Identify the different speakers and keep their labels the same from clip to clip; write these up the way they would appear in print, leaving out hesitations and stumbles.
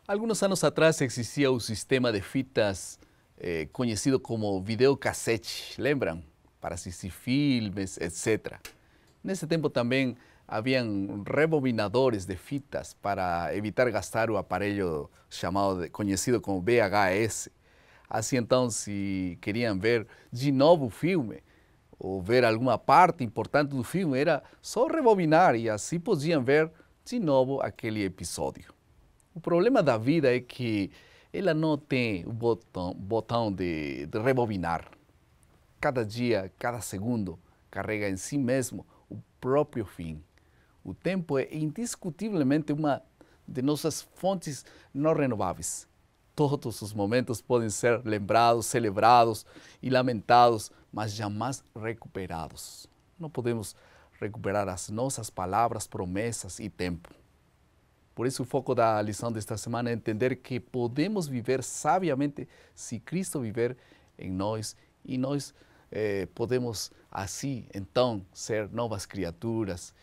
Speaker 1: Algunos años atrás existía un sistema de fitas conhecido como videocassete, lembram? Para assistir filmes, etc. Nesse tempo também haviam rebobinadores de fitas para evitar gastar o aparelho conhecido como VHS. Assim, então, se queriam ver de novo o filme ou ver alguma parte importante do filme, era só rebobinar e assim podiam ver de novo aquele episódio. O problema da vida é que ela não tem o botão de rebobinar. Cada dia, cada segundo, carrega em si mesmo o próprio fim. O tempo é indiscutivelmente uma de nossas fontes não renováveis. Todos os momentos podem ser lembrados, celebrados e lamentados, mas jamais recuperados. Não podemos recuperar as nossas palavras, promessas e tempo. Por isso, o foco da lição desta semana é entender que podemos viver sabiamente se Cristo viver em nós e nós podemos, assim, então, ser novas criaturas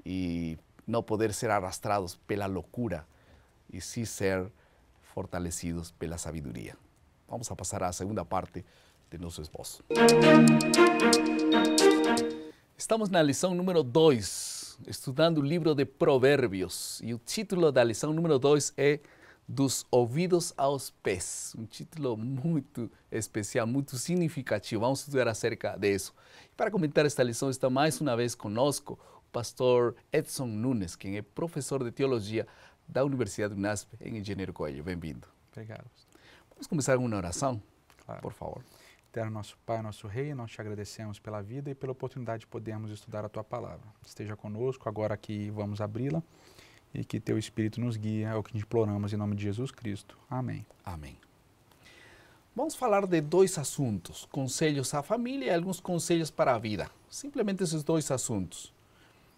Speaker 1: e não poder ser arrastrados pela loucura e sim ser fortalecidos pela sabedoria. Vamos a passar à segunda parte de nosso esboço. Estamos na lição número 2, estudando o livro de Provérbios. E o título da lição número 2 é Dos ouvidos aos pés. Um título muito especial, muito significativo. Vamos estudar acerca disso. E para comentar esta lição está mais uma vez conosco o pastor Edson Nunes, quem é professor de teologia da Universidade Unasp em Engenheiro Coelho. Bem-vindo.
Speaker 2: Obrigado.
Speaker 1: Vamos começar com uma oração?
Speaker 2: Claro.
Speaker 1: Por favor.
Speaker 2: Eterno nosso Pai, nosso Rei, nós te agradecemos pela vida e pela oportunidade de podermos estudar a Tua Palavra. Esteja conosco, agora que vamos abri-la e que Teu Espírito nos guie, é o que imploramos em nome de Jesus Cristo. Amém.
Speaker 1: Amém. Vamos falar de dois assuntos, conselhos à família e alguns conselhos para a vida. Simplesmente esses dois assuntos.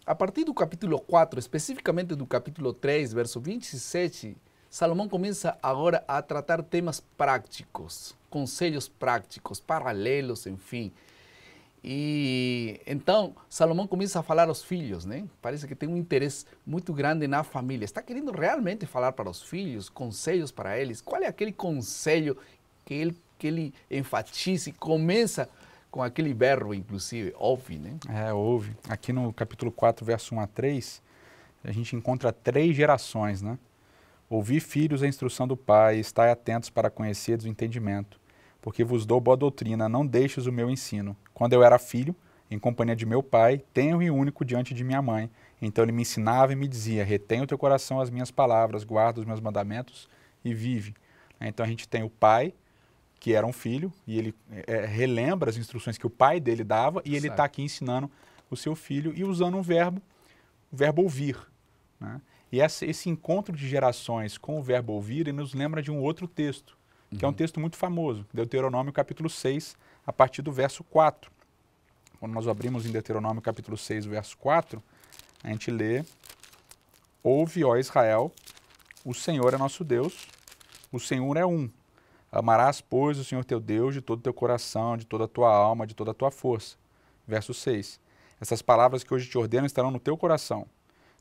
Speaker 1: A partir do capítulo 4, especificamente do capítulo 3, verso 27, Salomão começa agora a tratar temas práticos, conselhos práticos, paralelos, enfim. E então Salomão começa a falar aos filhos, né? Parece que tem um interesse muito grande na família. Está querendo realmente falar para os filhos, conselhos para eles? Qual é aquele conselho que ele enfatiza e começa com aquele verbo, inclusive, ouve, né?
Speaker 2: Ouve. Aqui no capítulo 4, verso 1 a 3, a gente encontra 3 gerações, né? Ouvi, filhos, a instrução do Pai, estai atentos para conheceres o entendimento, porque vos dou boa doutrina, não deixes o meu ensino. Quando eu era filho, em companhia de meu pai, tenro e único diante de minha mãe. Então ele me ensinava e me dizia, retém o teu coração as minhas palavras, guarda os meus mandamentos e vive. Então a gente tem o pai, que era um filho, e ele relembra as instruções que o pai dele dava, e ele está aqui ensinando o seu filho e usando o verbo ouvir, né? E esse encontro de gerações com o verbo ouvir, ele nos lembra de um outro texto, que é um texto muito famoso, Deuteronômio capítulo 6, a partir do verso 4. Quando nós abrimos em Deuteronômio capítulo 6, verso 4, a gente lê, ouve, ó Israel, o Senhor é nosso Deus, o Senhor é um. Amarás, pois, o Senhor teu Deus de todo o teu coração, de toda a tua alma, de toda a tua força. Verso 6. Essas palavras que hoje te ordeno estarão no teu coração.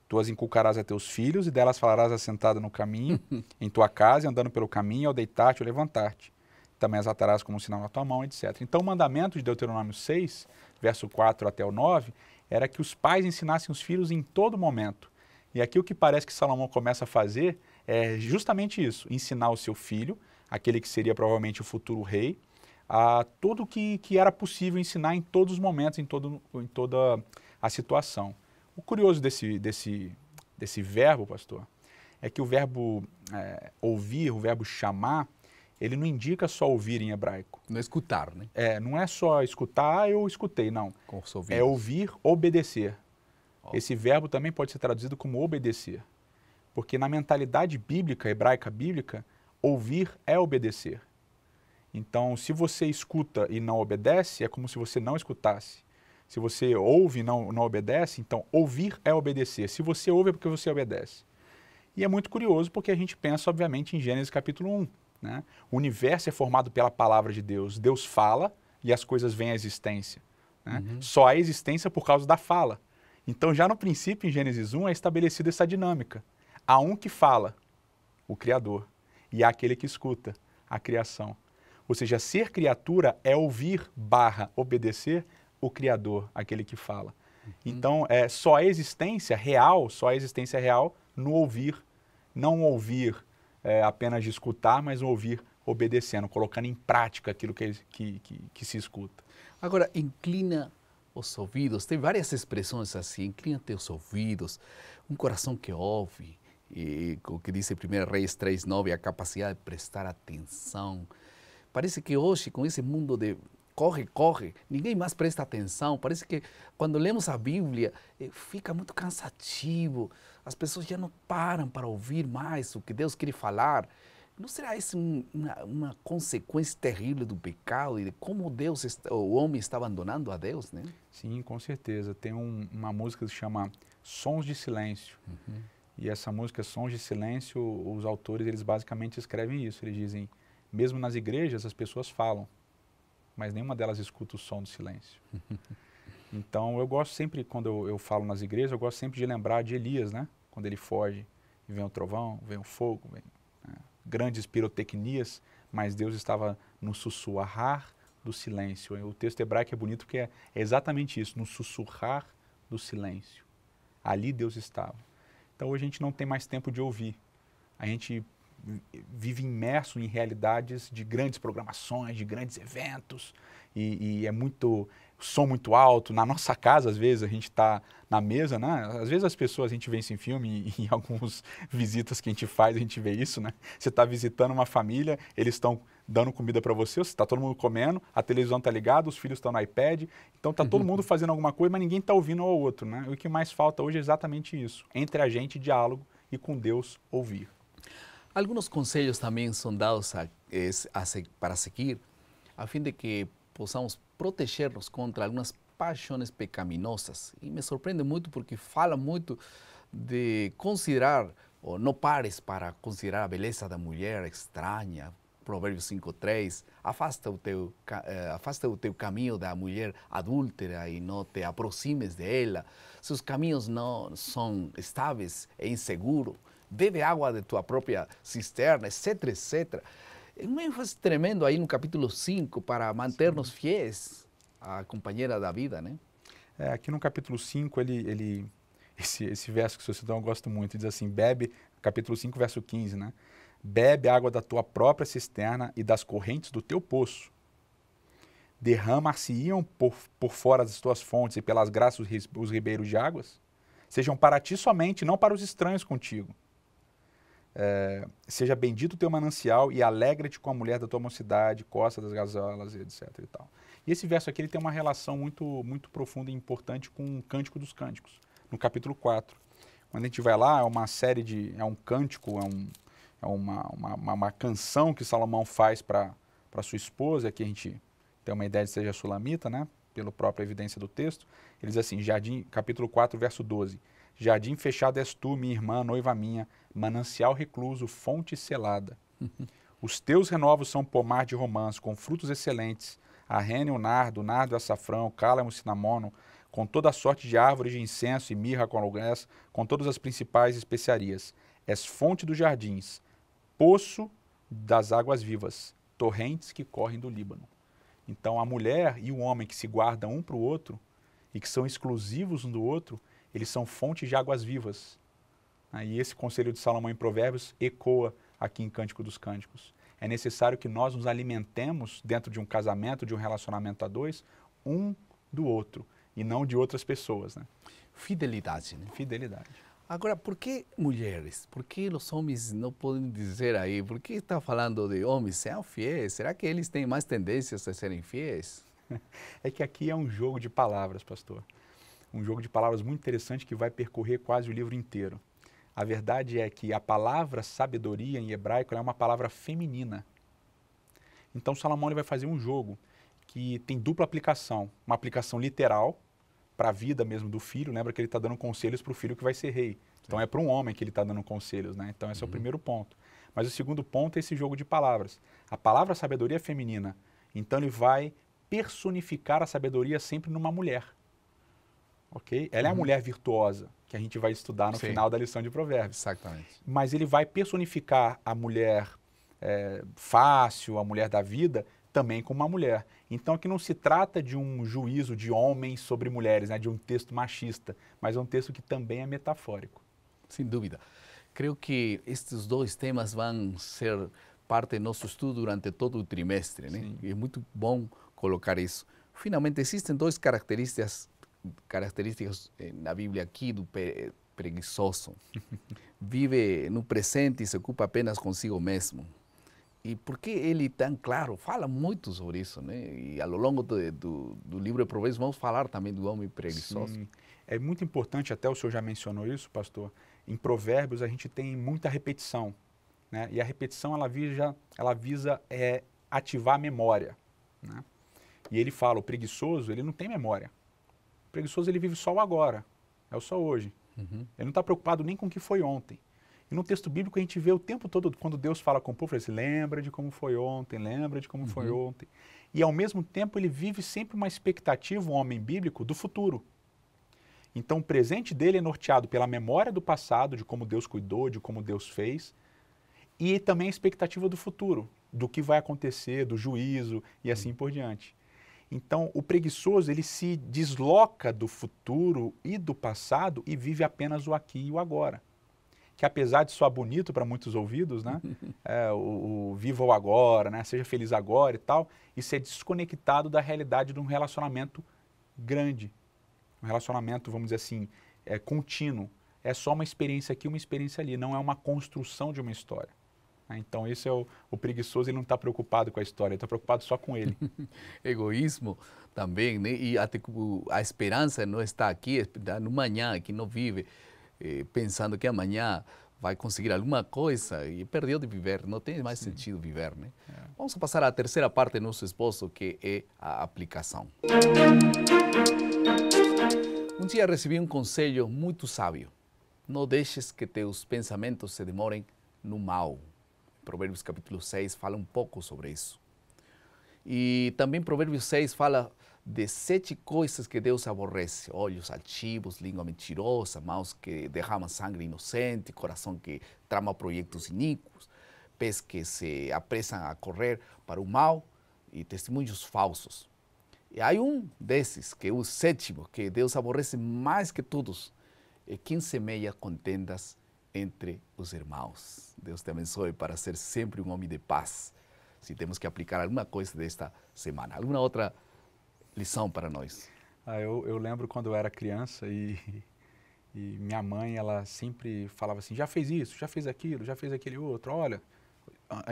Speaker 2: Tu as inculcarás a teus filhos e delas falarás assentado no caminho, em tua casa e andando pelo caminho, ao deitar-te ou levantar-te. Também as atarás como um sinal na tua mão, etc. Então o mandamento de Deuteronômio 6, verso 4 até o 9, era que os pais ensinassem os filhos em todo momento. E aqui o que parece que Salomão começa a fazer é justamente isso, ensinar o seu filho, aquele que seria provavelmente o futuro rei, a tudo que era possível ensinar em todos os momentos, em toda a situação. O curioso desse verbo, pastor, é que o verbo ouvir, o verbo chamar, ele não indica só ouvir em hebraico.
Speaker 1: Não é escutar, né?
Speaker 2: Não é só escutar, eu escutei, não. É ouvir, obedecer. Esse verbo também pode ser traduzido como obedecer. Porque na mentalidade bíblica, hebraica bíblica, ouvir é obedecer. Então, se você escuta e não obedece, é como se você não escutasse. Se você ouve e não obedece, então ouvir é obedecer. Se você ouve é porque você obedece. E é muito curioso porque a gente pensa, obviamente, em Gênesis capítulo 1. Né? O universo é formado pela palavra de Deus. Deus fala e as coisas vêm à existência. Né? Só há existência por causa da fala. Então, já no princípio, em Gênesis 1, é estabelecida essa dinâmica. Há um que fala, o Criador. e há aquele que escuta, a criação. Ou seja, ser criatura é ouvir / obedecer o Criador, aquele que fala. Então, só a existência real no ouvir, não ouvir apenas de escutar, mas ouvir obedecendo, colocando em prática aquilo que se escuta.
Speaker 1: Agora, inclina os ouvidos, tem várias expressões assim, inclina teus ouvidos, um coração que ouve, e o que diz 1 Reis 3:9, a capacidade de prestar atenção. Parece que hoje, com esse mundo de corre, corre, ninguém mais presta atenção. Parece que quando lemos a Bíblia, fica muito cansativo. As pessoas já não param para ouvir mais o que Deus quer falar. Não será isso uma consequência terrível do pecado e de como o homem está abandonando a Deus, né?
Speaker 2: Sim, com certeza. Tem uma música que se chama Sons de Silêncio. E essa música, Sons de Silêncio, os autores, eles basicamente escrevem isso. Eles dizem, mesmo nas igrejas, as pessoas falam, mas nenhuma delas escuta o som do silêncio. Então, eu gosto sempre, quando eu falo nas igrejas, eu gosto sempre de lembrar de Elias, né? Quando ele foge, e vem o trovão, vem o fogo, vem grandes pirotecnias, mas Deus estava no sussurrar do silêncio. O texto hebraico é bonito porque é exatamente isso, no sussurrar do silêncio. Ali Deus estava. Então, hoje a gente não tem mais tempo de ouvir. A gente vive imerso em realidades de grandes programações, de grandes eventos, e é muito som muito alto. Na nossa casa, às vezes, a gente está na mesa, né? Às vezes as pessoas, a gente vê isso em filme, e em algumas visitas que a gente faz, a gente vê isso, né? Você está visitando uma família, eles estão dando comida para você está todo mundo comendo, a televisão está ligada, os filhos estão no iPad, então está todo mundo fazendo alguma coisa, mas ninguém está ouvindo um ao outro, né? E o que mais falta hoje é exatamente isso, entre a gente, diálogo, e com Deus, ouvir.
Speaker 1: Alguns conselhos também são dados para seguir, a fim de que possamos proteger-nos contra algumas paixões pecaminosas. E me surpreende muito porque fala muito de considerar, ou não pares para considerar a beleza da mulher estranha. Provérbios 5:3, afasta o teu caminho da mulher adúltera e não te aproximes dela. Seus caminhos não são estáveis e inseguros. Bebe água de tua própria cisterna, etc, etc. Um ênfase tremendo aí no capítulo 5 para manter-nos fiéis à companheira da vida, né?
Speaker 2: Aqui no capítulo 5, esse verso que você citou eu gosto muito, diz assim, bebe, capítulo 5, verso 15, né? Bebe água da tua própria cisterna e das correntes do teu poço. Derramar-se-iam por fora das tuas fontes e pelas graças os ribeiros de águas? Sejam para ti somente, não para os estranhos contigo. Seja bendito o teu manancial e alegra-te com a mulher da tua mocidade, costa das gazelas, etc. E tal. E esse verso aqui ele tem uma relação muito, muito profunda e importante com o Cântico dos Cânticos, no capítulo 4. Quando a gente vai lá, é uma série é um cântico, é uma canção que Salomão faz para sua esposa, que a gente tem uma ideia de seja sulamita, né? Pela própria evidência do texto. Ele diz assim, capítulo 4, verso 12. Jardim fechado és tu, minha irmã, noiva minha, manancial recluso, fonte selada. Os teus renovos são pomar de romãs, com frutos excelentes, a rene, o nardo e o açafrão, cálamo, cinamono, com toda a sorte de árvores de incenso e mirra com aloés, com todas as principais especiarias. És fonte dos jardins, poço das águas vivas, torrentes que correm do Líbano. Então, a mulher e o homem que se guardam um para o outro e que são exclusivos um do outro, eles são fontes de águas vivas. E esse conselho de Salomão em Provérbios ecoa aqui em Cântico dos Cânticos. É necessário que nós nos alimentemos dentro de um casamento, de um relacionamento a dois, um do outro, e não de outras pessoas, né?
Speaker 1: Fidelidade, né?
Speaker 2: Fidelidade.
Speaker 1: Agora, por que mulheres? Por que os homens não podem dizer aí? Por que está falando de homens sejam fiéis? Será que eles têm mais tendências a serem fiéis?
Speaker 2: É que aqui é um jogo de palavras, pastor. Um jogo de palavras muito interessante que vai percorrer quase o livro inteiro. A verdade é que a palavra sabedoria em hebraico é uma palavra feminina. Então Salomão ele vai fazer um jogo que tem dupla aplicação. Uma aplicação literal para a vida mesmo do filho. Lembra que ele está dando conselhos para o filho que vai ser rei. Então é para um homem que ele está dando conselhos, né? Então esse é o primeiro ponto. Mas o segundo ponto é esse jogo de palavras. A palavra sabedoria é feminina. Então ele vai personificar a sabedoria sempre numa mulher. Okay? Ela é a mulher virtuosa, que a gente vai estudar no final da lição de Provérbios.
Speaker 1: Exatamente.
Speaker 2: Mas ele vai personificar a mulher fácil, a mulher da vida, também como uma mulher. Então aqui não se trata de um juízo de homens sobre mulheres, né, de um texto machista, mas é um texto que também é metafórico.
Speaker 1: Sem dúvida. Creio que estes dois temas vão ser parte do nosso estudo durante todo o trimestre, né? E é muito bom colocar isso. Finalmente, existem duas características na Bíblia aqui do preguiçoso. Vive no presente e se ocupa apenas consigo mesmo. E por que ele tão claro? Fala muito sobre isso, né? E ao longo do livro de Provérbios vamos falar também do homem preguiçoso.
Speaker 2: Sim. É muito importante, até o senhor já mencionou isso, pastor, em Provérbios a gente tem muita repetição, né? E a repetição ela visa ativar a memória, né? E ele fala, o preguiçoso, ele não tem memória. O preguiçoso, ele vive só o agora, é o só hoje. Ele não está preocupado nem com o que foi ontem. E no texto bíblico a gente vê o tempo todo, quando Deus fala com o povo, ele diz, lembra de como foi ontem, lembra de como foi ontem. E ao mesmo tempo ele vive sempre uma expectativa, um homem bíblico, do futuro. Então o presente dele é norteado pela memória do passado, de como Deus cuidou, de como Deus fez, e também a expectativa do futuro, do que vai acontecer, do juízo e assim por diante. Então o preguiçoso ele se desloca do futuro e do passado e vive apenas o aqui e o agora. Que apesar de soar bonito para muitos ouvidos, né? O viva o agora, né? Seja feliz agora e tal, isso é desconectado da realidade de um relacionamento grande. Um relacionamento, vamos dizer assim, contínuo. É só uma experiência aqui, uma experiência ali, não é uma construção de uma história. Então esse é o preguiçoso, ele não está preocupado com a história, ele está preocupado só com ele.
Speaker 1: Egoísmo também, né? E até a esperança não está aqui, no amanhã, que não vive pensando que amanhã vai conseguir alguma coisa e perdeu de viver, não tem mais sentido viver, né? Vamos passar à terceira parte do nosso esboço, que é a aplicação. Um dia recebi um conselho muito sábio. Não deixes que teus pensamentos se demorem no mal. Provérbios capítulo 6 fala um pouco sobre isso. E também Provérbios 6 fala de 7 coisas que Deus aborrece: olhos altivos, língua mentirosa, mãos que derramam sangue inocente, coração que trama projetos iníquos, pés que se apressam a correr para o mal e testemunhos falsos. E há um desses, que é o sétimo, que Deus aborrece mais que todos, é quem semeia contendas entre os irmãos. Deus te abençoe para ser sempre um homem de paz. Se temos que aplicar alguma coisa desta semana, alguma outra lição para nós.
Speaker 2: Eu lembro quando eu era criança e minha mãe, ela sempre falava assim, já fez isso, já fez aquele outro, olha,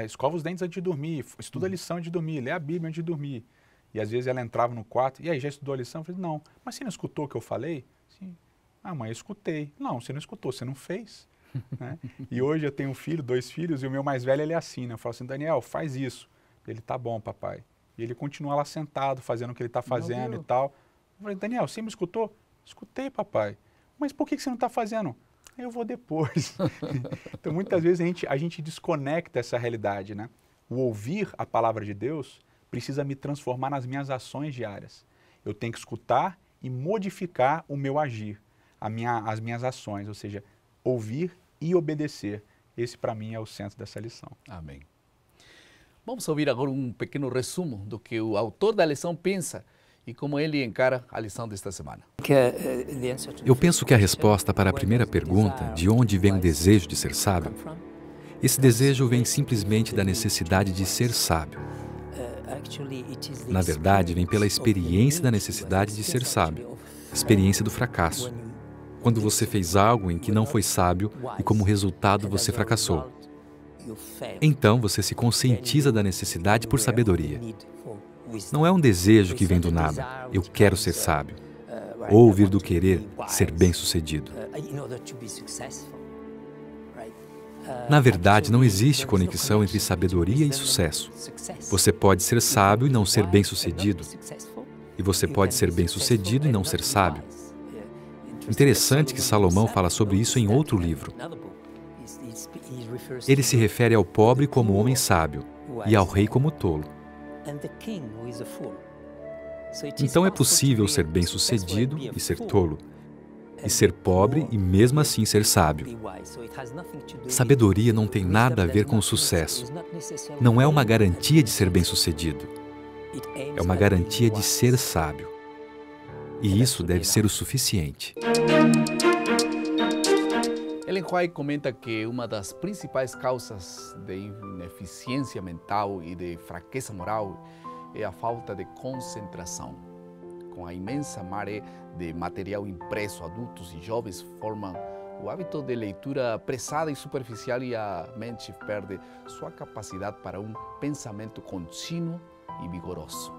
Speaker 2: escova os dentes antes de dormir, estuda a lição antes de dormir, lê a Bíblia antes de dormir. E às vezes ela entrava no quarto, e aí, já estudou a lição? Eu falei, não, mas você não escutou o que eu falei? Sim. Ah, mãe, eu escutei. Não, você não escutou, você não fez. Né? E hoje eu tenho um filho, 2 filhos, e o meu mais velho, ele é assim, né? Eu falo assim, Daniel, faz isso. Ele, tá bom, papai. E ele continua lá sentado, fazendo o que ele está fazendo e tal. Eu falei, Daniel, você me escutou? Escutei, papai. Mas por que você não está fazendo? Eu vou depois. Então, muitas vezes a gente desconecta essa realidade, né? O ouvir a palavra de Deus precisa me transformar nas minhas ações diárias. Eu tenho que escutar e modificar o meu agir, as minhas ações, ou seja, ouvir e obedecer. Esse, para mim, é o centro dessa lição.
Speaker 1: Amém. Vamos ouvir agora um pequeno resumo do que o autor da lição pensa e como ele encara a lição desta semana.
Speaker 3: Eu penso que a resposta para a primeira pergunta, de onde vem o desejo de ser sábio, esse desejo vem simplesmente da necessidade de ser sábio. Na verdade, vem pela experiência da necessidade de ser sábio, experiência do fracasso. Quando você fez algo em que não foi sábio e como resultado você fracassou. Então você se conscientiza da necessidade por sabedoria. Não é um desejo que vem do nada, eu quero ser sábio, ou vir do querer ser bem-sucedido. Na verdade, não existe conexão entre sabedoria e sucesso. Você pode ser sábio e não ser bem-sucedido. E você pode ser bem-sucedido e não ser sábio. Interessante que Salomão fala sobre isso em outro livro. Ele se refere ao pobre como homem sábio e ao rei como tolo. Então é possível ser bem-sucedido e ser tolo. e ser pobre e mesmo assim ser sábio. Sabedoria não tem nada a ver com sucesso. Não é uma garantia de ser bem-sucedido. É uma garantia de ser sábio. E isso deve ser o suficiente.
Speaker 1: Ellen White comenta que uma das principais causas de ineficiência mental e de fraqueza moral é a falta de concentração. Com a imensa maré de material impresso, adultos e jovens formam o hábito de leitura apressada e superficial e a mente perde sua capacidade para um pensamento contínuo e vigoroso.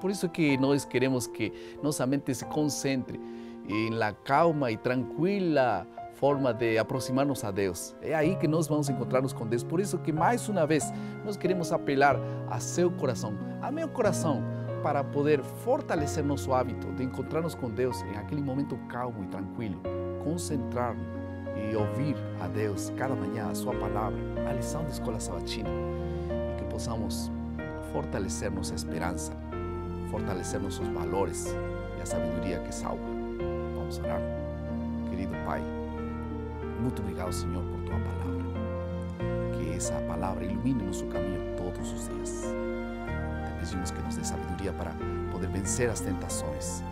Speaker 1: Por isso que nós queremos que nossa mente se concentre em la calma e tranquila forma de aproximar-nos a Deus. É aí que nós vamos encontrar-nos com Deus. Por isso que, mais uma vez, nós queremos apelar a seu coração, a meu coração, para poder fortalecer nosso hábito de encontrar-nos com Deus em aquele momento calmo e tranquilo, concentrar-nos e ouvir a Deus cada manhã a sua palavra, a lição da escola sabatina, e que possamos fortalecer nossa esperança, fortalecer nossos valores e a sabedoria que salva. Vamos orar. Querido Pai, muito obrigado, Senhor, por Tua palavra. Que essa palavra ilumine nosso caminho todos os dias. Te pedimos que nos dê sabedoria para poder vencer as tentações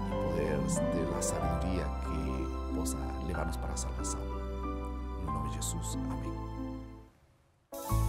Speaker 1: e poder ter a sabedoria que possa levar-nos para a salvação. No nome de Jesus. Amém.